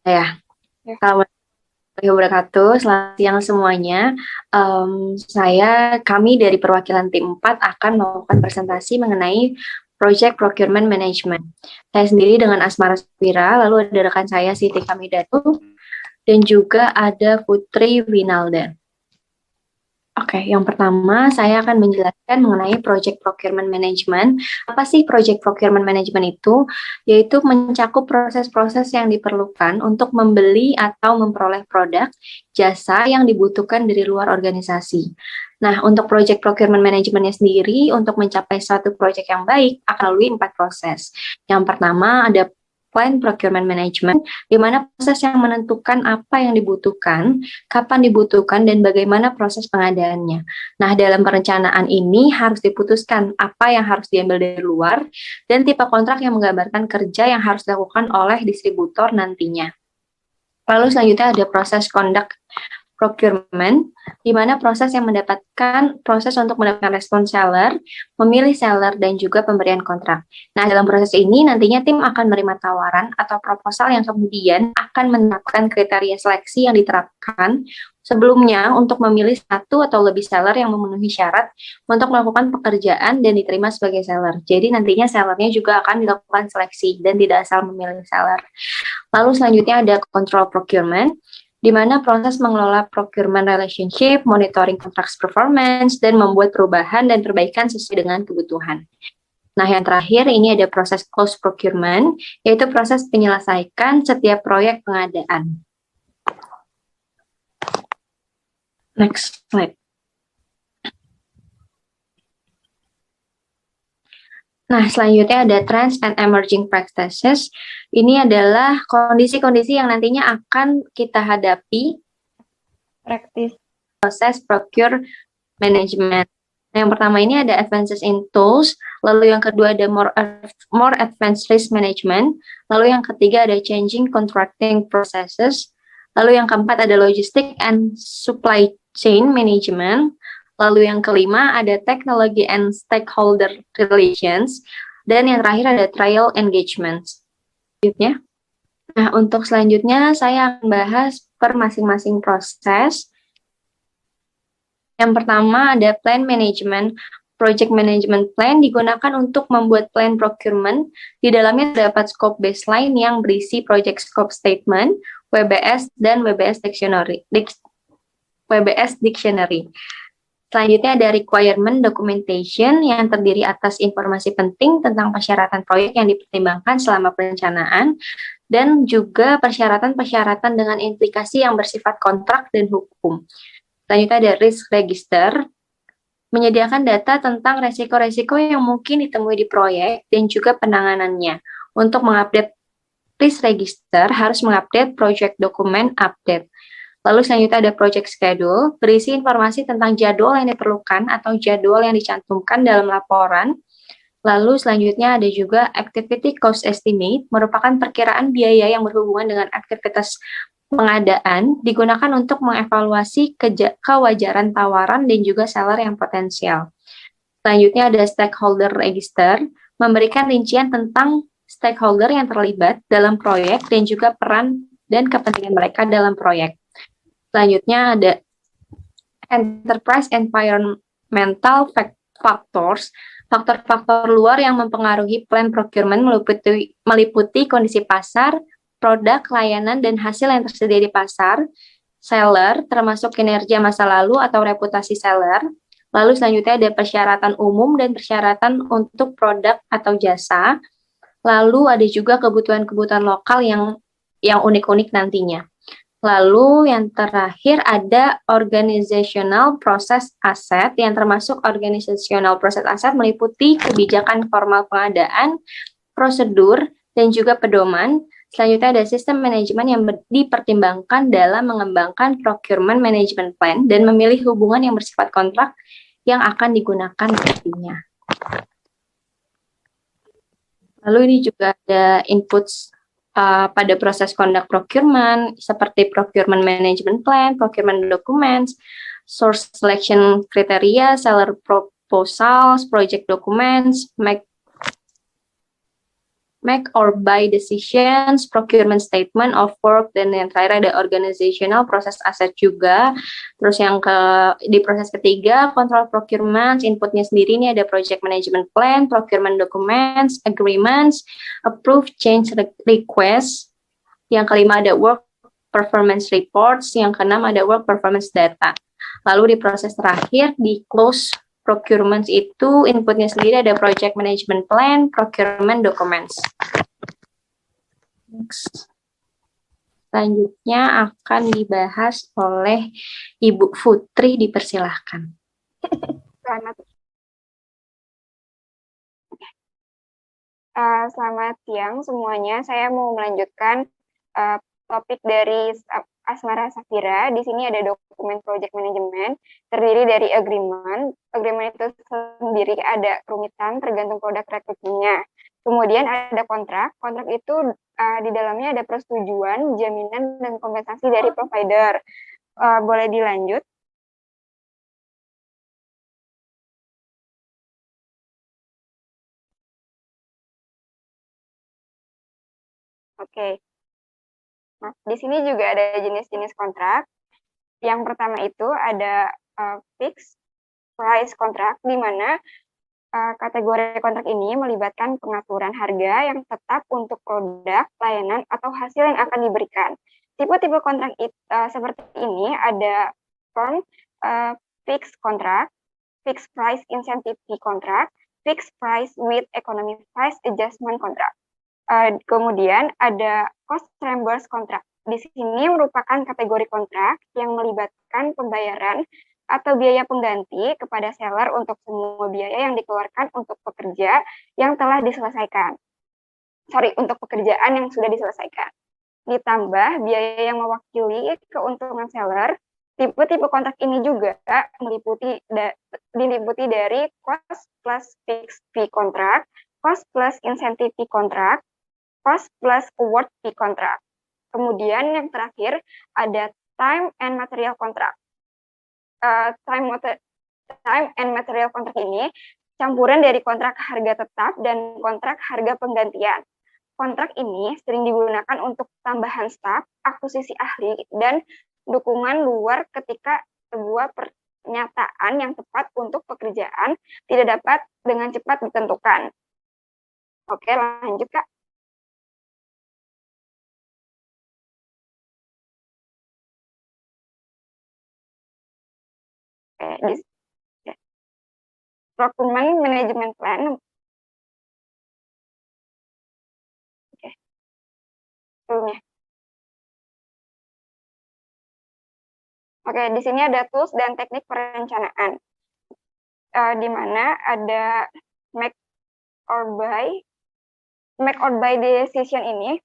Ya, Ya. Assalamualaikum warahmatullahi wabarakatuh. Selamat siang semuanya. Kami dari perwakilan tim 4 akan melakukan presentasi mengenai Project Procurement Management. Saya sendiri dengan Asmara Sapira, lalu ada rekan saya Siti Kamidatu, dan juga ada Putri Winalda. Oke, yang pertama saya akan menjelaskan mengenai Project Procurement Management. Apa sih Project Procurement Management itu? Yaitu mencakup proses-proses yang diperlukan untuk membeli atau memperoleh produk, jasa yang dibutuhkan dari luar organisasi. Nah, untuk Project Procurement Managementnya sendiri, untuk mencapai suatu project yang baik, akan melalui 4 proses. Yang pertama ada Plan Procurement Management, di mana proses yang menentukan apa yang dibutuhkan, kapan dibutuhkan, dan bagaimana proses pengadaannya. Nah, dalam perencanaan ini harus diputuskan apa yang harus diambil dari luar dan tipe kontrak yang menggambarkan kerja yang harus dilakukan oleh distributor nantinya. Lalu selanjutnya ada proses conduct procurement, di mana proses yang proses untuk mendapatkan respon seller, memilih seller, dan juga pemberian kontrak. Nah, dalam proses ini nantinya tim akan menerima tawaran atau proposal yang kemudian akan menerapkan kriteria seleksi yang diterapkan sebelumnya untuk memilih satu atau lebih seller yang memenuhi syarat untuk melakukan pekerjaan dan diterima sebagai seller. Jadi nantinya sellernya juga akan dilakukan seleksi dan tidak asal memilih seller. Lalu selanjutnya ada control procurement, di mana proses mengelola procurement relationship, monitoring contract performance, dan membuat perubahan dan perbaikan sesuai dengan kebutuhan. Nah, yang terakhir ini ada proses close procurement, yaitu proses penyelesaikan setiap proyek pengadaan. Next slide. Nah, selanjutnya ada trends and emerging practices. Ini adalah kondisi-kondisi yang nantinya akan kita hadapi Praktis. proses procure management. Nah, yang pertama ini ada advances in tools, lalu yang kedua ada more advanced risk management, lalu yang ketiga ada changing contracting processes, lalu yang keempat ada logistic and supply chain management, lalu yang kelima ada technology and stakeholder relations, dan yang terakhir ada trial engagement. Selanjutnya, nah untuk selanjutnya saya akan bahas per masing-masing proses. Yang pertama ada plan management. Project management plan digunakan untuk membuat plan procurement. Di dalamnya terdapat scope baseline yang berisi project scope statement, WBS, dan WBS dictionary. Selanjutnya ada requirement documentation yang terdiri atas informasi penting tentang persyaratan proyek yang dipertimbangkan selama perencanaan dan juga persyaratan-persyaratan dengan implikasi yang bersifat kontrak dan hukum. Selanjutnya ada risk register, menyediakan data tentang resiko-resiko yang mungkin ditemui di proyek dan juga penanganannya. Untuk mengupdate risk register, harus mengupdate project document update. Lalu selanjutnya ada project schedule, berisi informasi tentang jadwal yang diperlukan atau jadwal yang dicantumkan dalam laporan. Lalu selanjutnya ada juga activity cost estimate, merupakan perkiraan biaya yang berhubungan dengan aktivitas pengadaan, digunakan untuk mengevaluasi kewajaran tawaran dan juga seller yang potensial. Selanjutnya ada stakeholder register, memberikan rincian tentang stakeholder yang terlibat dalam proyek dan juga peran dan kepentingan mereka dalam proyek. Selanjutnya ada enterprise environmental factors, faktor-faktor luar yang mempengaruhi plan procurement meliputi kondisi pasar, produk, layanan, dan hasil yang tersedia di pasar, seller, termasuk kinerja masa lalu atau reputasi seller. Lalu selanjutnya ada persyaratan umum dan persyaratan untuk produk atau jasa. Lalu ada juga kebutuhan-kebutuhan lokal yang unik-unik nantinya. Lalu yang terakhir ada organizational process asset, yang termasuk organizational process asset meliputi kebijakan formal pengadaan, prosedur, dan juga pedoman. Selanjutnya ada sistem manajemen yang dipertimbangkan dalam mengembangkan procurement management plan dan memilih hubungan yang bersifat kontrak yang akan digunakan nantinya. Lalu ini juga ada inputs pada proses conduct procurement, seperti procurement management plan, procurement documents, source selection criteria, seller proposals, project documents, make or buy decisions, procurement statement of work, dan yang terakhir ada organizational process asset juga. Terus yang di proses ketiga, control procurement, inputnya sendiri ini ada project management plan, procurement documents, agreements, approve change request. Yang kelima ada work performance reports, yang keenam ada work performance data. Lalu di proses terakhir, di close procurement itu inputnya sendiri ada project management plan, procurement documents. Next. Selanjutnya akan dibahas oleh Ibu Putri, dipersilahkan. Selamat siang semuanya. Saya mau melanjutkan topik dari Asmara Safira. Di sini ada dokumen project management, terdiri dari agreement. Agreement itu sendiri ada kerumitan tergantung produk rekrutmennya. Kemudian ada kontrak. Kontrak itu di dalamnya ada persetujuan, jaminan, dan kompensasi dari provider. Boleh dilanjut? Oke. Nah, di sini juga ada jenis-jenis kontrak. Yang pertama itu ada fixed price kontrak, di mana kategori kontrak ini melibatkan pengaturan harga yang tetap untuk produk, layanan, atau hasil yang akan diberikan. Tipe-tipe kontrak seperti ini ada firm fixed contract, fixed price incentive fee contract, fixed price with economic price adjustment contract. Kemudian ada cost reimburse contract. Di sini merupakan kategori kontrak yang melibatkan pembayaran atau biaya pengganti kepada seller untuk semua biaya yang dikeluarkan untuk pekerja yang telah diselesaikan. Untuk pekerjaan yang sudah diselesaikan. Ditambah biaya yang mewakili keuntungan seller. Tipe-tipe kontrak ini juga diliputi dari cost plus fixed fee contract, cost plus incentive fee contract, cost plus award fee contract. Kemudian yang terakhir ada time and material contract. Time and material contract ini campuran dari kontrak harga tetap dan kontrak harga penggantian. Kontrak ini sering digunakan untuk tambahan staf, akuisisi ahli, dan dukungan luar ketika sebuah pernyataan yang tepat untuk pekerjaan tidak dapat dengan cepat ditentukan. Oke, lanjut Kak. Procurement management plan. Oke, di sini ada tools dan teknik perencanaan. Di mana ada make or buy decision ini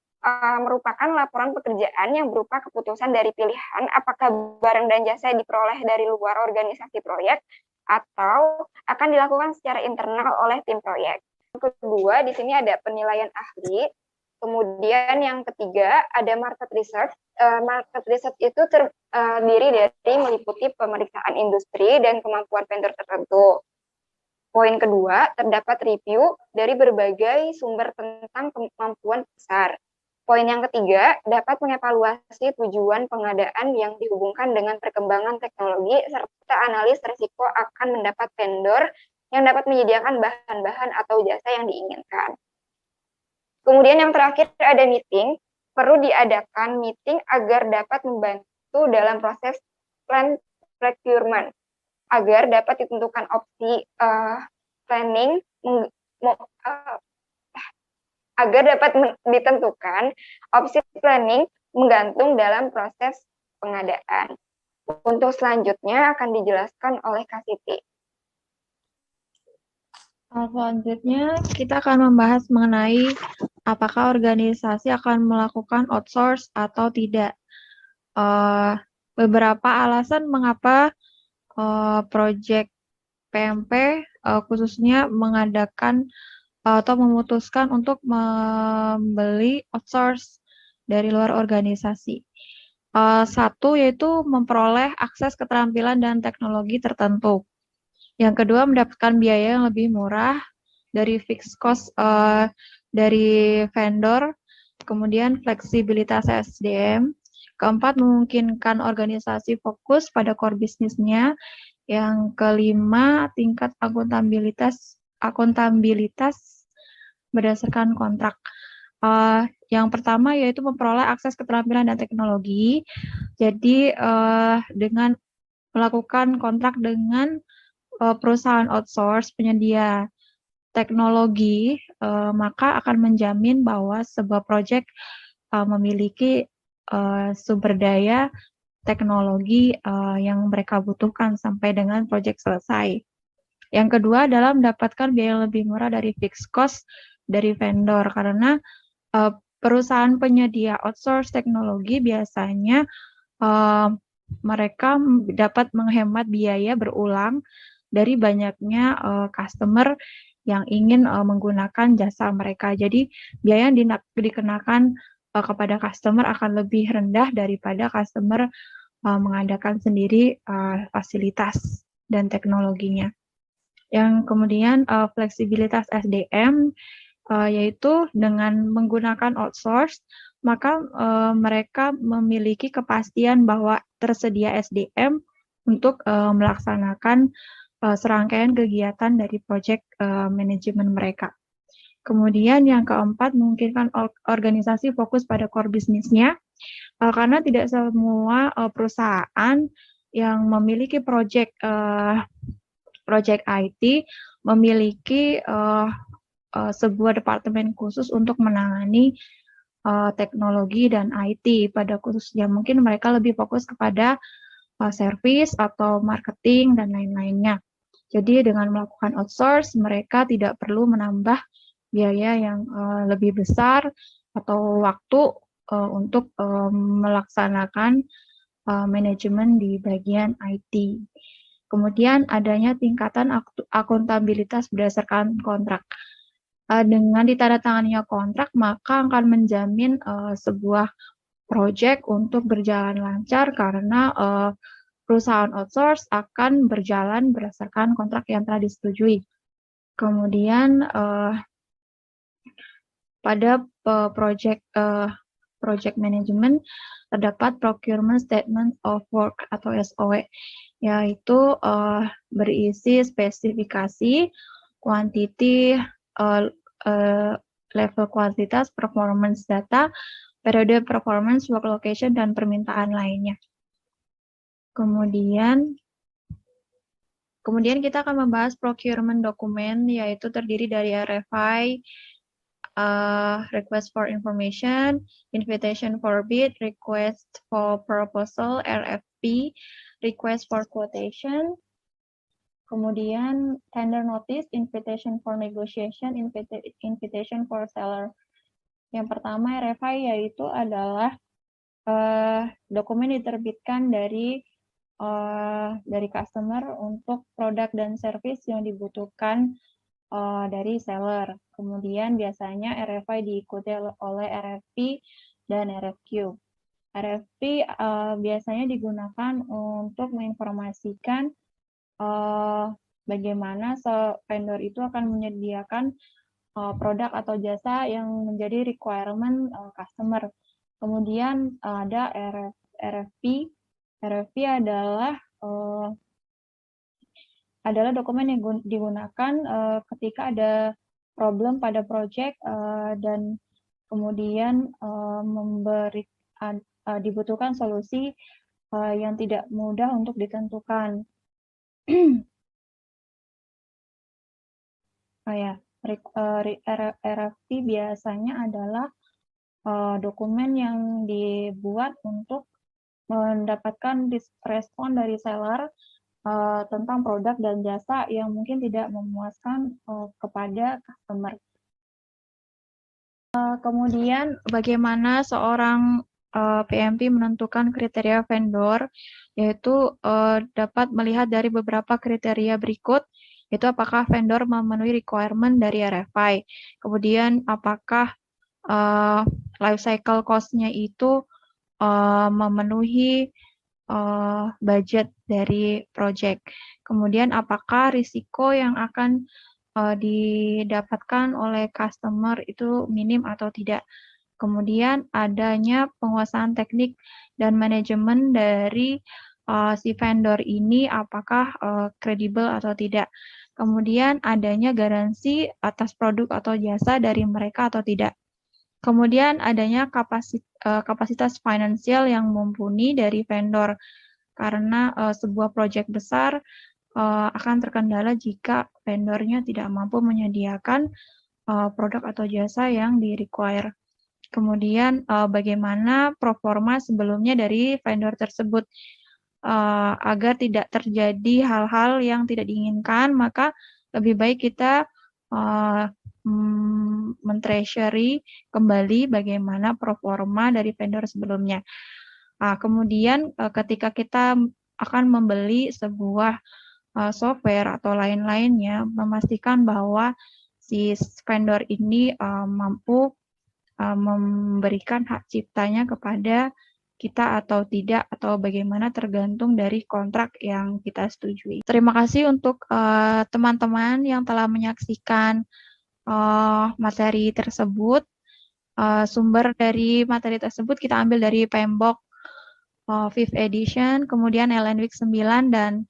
merupakan laporan pekerjaan yang berupa keputusan dari pilihan apakah barang dan jasa diperoleh dari luar organisasi proyek atau akan dilakukan secara internal oleh tim proyek. Yang kedua, di sini ada penilaian ahli. Kemudian yang ketiga ada market research. Market research itu terdiri dari meliputi pemeriksaan industri dan kemampuan vendor tertentu. Poin kedua, terdapat review dari berbagai sumber tentang kemampuan pasar. Poin yang ketiga, dapat mengevaluasi tujuan pengadaan yang dihubungkan dengan perkembangan teknologi serta analis risiko akan mendapat vendor yang dapat menyediakan bahan-bahan atau jasa yang diinginkan. Kemudian yang terakhir ada meeting. Perlu diadakan meeting agar dapat membantu dalam proses plan procurement, agar dapat ditentukan opsi planning, agar dapat ditentukan opsi planning menggantung dalam proses pengadaan. Untuk selanjutnya akan dijelaskan oleh Kak Siti. Selanjutnya kita akan membahas mengenai apakah organisasi akan melakukan outsource atau tidak. Beberapa alasan mengapa proyek PMP khususnya mengadakan atau memutuskan untuk membeli outsource dari luar organisasi. Satu yaitu memperoleh akses keterampilan dan teknologi tertentu. Yang kedua, mendapatkan biaya yang lebih murah dari fixed cost dari vendor, kemudian fleksibilitas SDM, keempat memungkinkan organisasi fokus pada core bisnisnya, yang kelima tingkat akuntabilitas berdasarkan kontrak. Yang pertama yaitu memperoleh akses keterampilan dan teknologi. Jadi dengan melakukan kontrak dengan perusahaan outsource penyedia teknologi, maka akan menjamin bahwa sebuah proyek memiliki sumber daya teknologi yang mereka butuhkan sampai dengan proyek selesai. Yang kedua adalah mendapatkan biaya lebih murah dari fixed cost dari vendor, karena perusahaan penyedia outsource teknologi biasanya mereka dapat menghemat biaya berulang dari banyaknya customer yang ingin menggunakan jasa mereka. Jadi biaya yang dikenakan kepada customer akan lebih rendah daripada customer mengadakan sendiri fasilitas dan teknologinya. Yang kemudian fleksibilitas SDM, yaitu dengan menggunakan outsource, maka mereka memiliki kepastian bahwa tersedia SDM untuk melaksanakan serangkaian kegiatan dari proyek manajemen mereka. Kemudian yang keempat, memungkinkan organisasi fokus pada core bisnisnya, karena tidak semua perusahaan yang memiliki proyek IT memiliki sebuah departemen khusus untuk menangani teknologi dan IT pada khususnya. Mungkin mereka lebih fokus kepada service atau marketing dan lain-lainnya. Jadi dengan melakukan outsource, mereka tidak perlu menambah biaya yang lebih besar atau waktu untuk melaksanakan manajemen di bagian IT. Kemudian adanya tingkatan akuntabilitas berdasarkan kontrak. Dengan ditandatanganinya kontrak, maka akan menjamin sebuah proyek untuk berjalan lancar karena perusahaan outsource akan berjalan berdasarkan kontrak yang telah disetujui. Kemudian pada project management terdapat procurement statement of work atau SOW, yaitu berisi spesifikasi, quantity, level kuantitas, performance data, periode performance, work location, dan permintaan lainnya. Kemudian kita akan membahas procurement dokumen, yaitu terdiri dari RFI, request for information, invitation for bid, request for proposal, RFP, request for quotation, kemudian tender notice, invitation for negotiation, invitation for seller. Yang pertama RFI yaitu adalah dokumen diterbitkan dari customer untuk produk dan service yang dibutuhkan dari seller. Kemudian biasanya RFI diikuti oleh RFP dan RFQ. RFP biasanya digunakan untuk menginformasikan bagaimana vendor itu akan menyediakan produk atau jasa yang menjadi requirement customer. Kemudian ada RFP. RFP adalah dokumen yang digunakan ketika ada problem pada project dan kemudian dibutuhkan solusi yang tidak mudah untuk ditentukan. RFP biasanya adalah dokumen yang dibuat untuk mendapatkan respon dari seller tentang produk dan jasa yang mungkin tidak memuaskan kepada customer. Kemudian bagaimana seorang PMP menentukan kriteria vendor, yaitu dapat melihat dari beberapa kriteria berikut, yaitu apakah vendor memenuhi requirement dari RFI, kemudian apakah life cycle cost-nya itu memenuhi budget dari project. Kemudian apakah risiko yang akan didapatkan oleh customer itu minim atau tidak. Kemudian adanya penguasaan teknik dan manajemen dari si vendor ini apakah kredibel atau tidak. Kemudian adanya garansi atas produk atau jasa dari mereka atau tidak. Kemudian adanya kapasitas finansial yang mumpuni dari vendor, karena sebuah proyek besar akan terkendala jika vendornya tidak mampu menyediakan produk atau jasa yang di-require. Kemudian bagaimana performa sebelumnya dari vendor tersebut. Agar tidak terjadi hal-hal yang tidak diinginkan, maka lebih baik kita men-treasury kembali bagaimana performa dari vendor sebelumnya. Kemudian ketika kita akan membeli sebuah software atau lain-lainnya, memastikan bahwa si vendor ini mampu memberikan hak ciptanya kepada kita atau tidak, atau bagaimana tergantung dari kontrak yang kita setujui. Terima kasih untuk teman-teman yang telah menyaksikan materi tersebut. Sumber dari materi tersebut kita ambil dari PMBOK 5th edition, kemudian LN Week 9, dan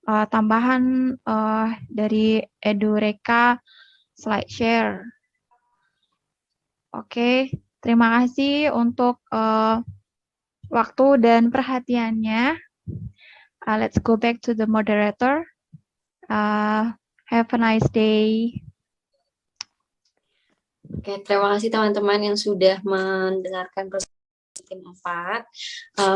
tambahan dari Edureka SlideShare. Oke, terima kasih untuk waktu dan perhatiannya. Let's go back to the moderator. Have a nice day. Oke, terima kasih teman-teman yang sudah mendengarkan presentasi tim 4.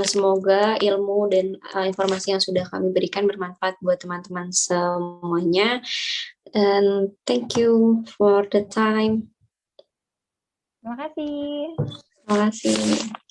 Semoga ilmu dan informasi yang sudah kami berikan bermanfaat buat teman-teman semuanya. And thank you for the time. Terima kasih. Terima kasih.